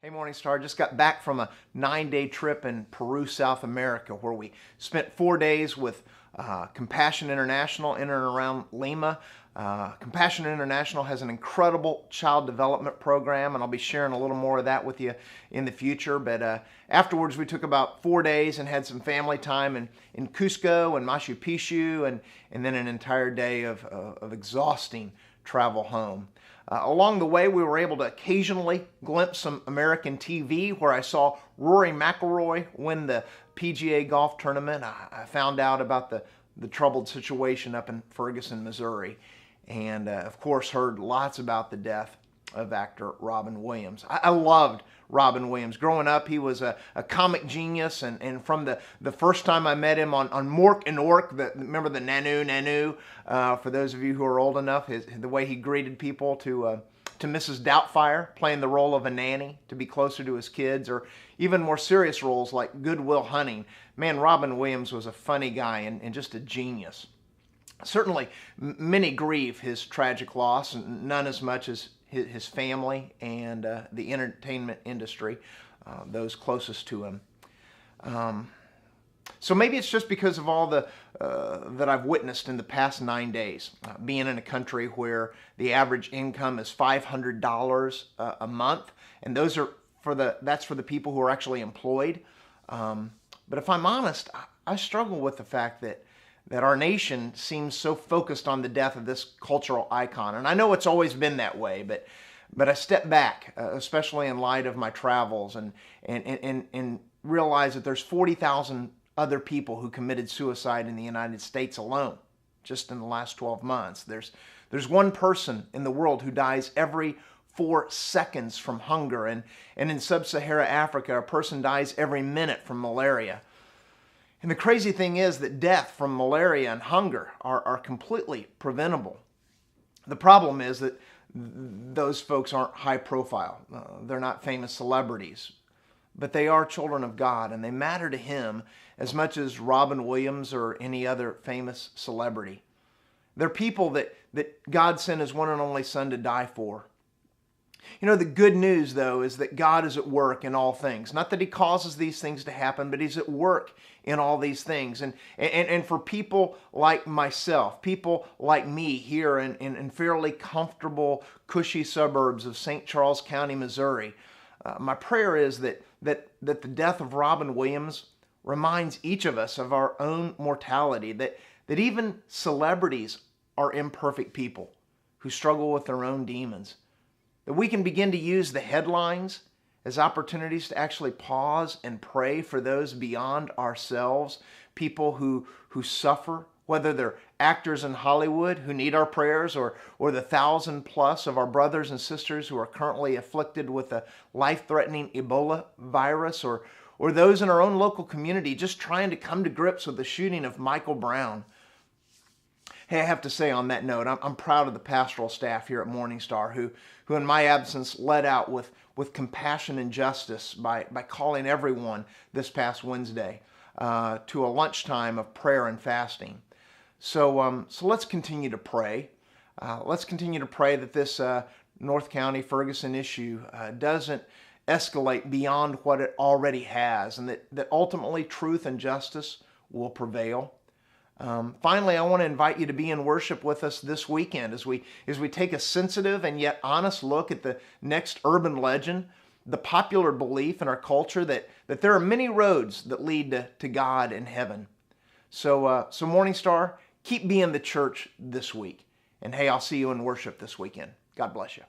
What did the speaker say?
Hey Morningstar, just got back from a 9-day trip in Peru, South America, where we spent 4 days with Compassion International in and around Lima. Compassion International has an incredible child development program, and I'll be sharing a little more of that with you in the future. But afterwards, we took about 4 days and had some family time in Cusco and Machu Picchu, and then an entire day of exhausting travel home. Along the way, we were able to occasionally glimpse some American TV, where I saw Rory McIlroy win the PGA golf tournament. I found out about the troubled situation up in Ferguson, Missouri, and of course heard lots about the death of actor Robin Williams. I loved Robin Williams. Growing up, he was a comic genius, and from the first time I met him on Mork and Ork, remember the Nanu, for those of you who are old enough, the way he greeted people to Mrs. Doubtfire, playing the role of a nanny to be closer to his kids, or even more serious roles like Good Will Hunting. Man, Robin Williams was a funny guy and just a genius. Certainly, many grieve his tragic loss, none as much as his family and the entertainment industry, those closest to him. So maybe it's just because of all that I've witnessed in the past 9 days, being in a country where the average income is $500 a month, and that's for the people who are actually employed. But if I'm honest, I struggle with the fact that our nation seems so focused on the death of this cultural icon. And I know it's always been that way, but I step back, especially in light of my travels, and realize that there's 40,000 other people who committed suicide in the United States alone, just in the last 12 months. There's one person in the world who dies every 4 seconds from hunger, and in sub-Saharan Africa, a person dies every minute from malaria. And the crazy thing is that death from malaria and hunger are completely preventable. The problem is that those folks aren't high profile. They're not famous celebrities, but they are children of God, and they matter to Him as much as Robin Williams or any other famous celebrity. They're people that God sent His one and only Son to die for. You know, the good news, though, is that God is at work in all things. Not that He causes these things to happen, but He's at work in all these things. And for people like myself, people like me here in fairly comfortable, cushy suburbs of St. Charles County, Missouri, my prayer is that the death of Robin Williams reminds each of us of our own mortality, that even celebrities are imperfect people who struggle with their own demons. That we can begin to use the headlines as opportunities to actually pause and pray for those beyond ourselves, people who suffer, whether they're actors in Hollywood who need our prayers, or the 1,000+ of our brothers and sisters who are currently afflicted with a life-threatening Ebola virus, or those in our own local community just trying to come to grips with the shooting of Michael Brown. Hey, I have to say on that note, I'm proud of the pastoral staff here at Morningstar who in my absence led out with compassion and justice by calling everyone this past Wednesday to a lunchtime of prayer and fasting. So let's continue to pray. Let's continue to pray that this North County Ferguson issue doesn't escalate beyond what it already has, and that ultimately truth and justice will prevail. Finally, I want to invite you to be in worship with us this weekend as we take a sensitive and yet honest look at the next urban legend, the popular belief in our culture that there are many roads that lead to God and heaven. So Morningstar, keep being the church this week. And hey, I'll see you in worship this weekend. God bless you.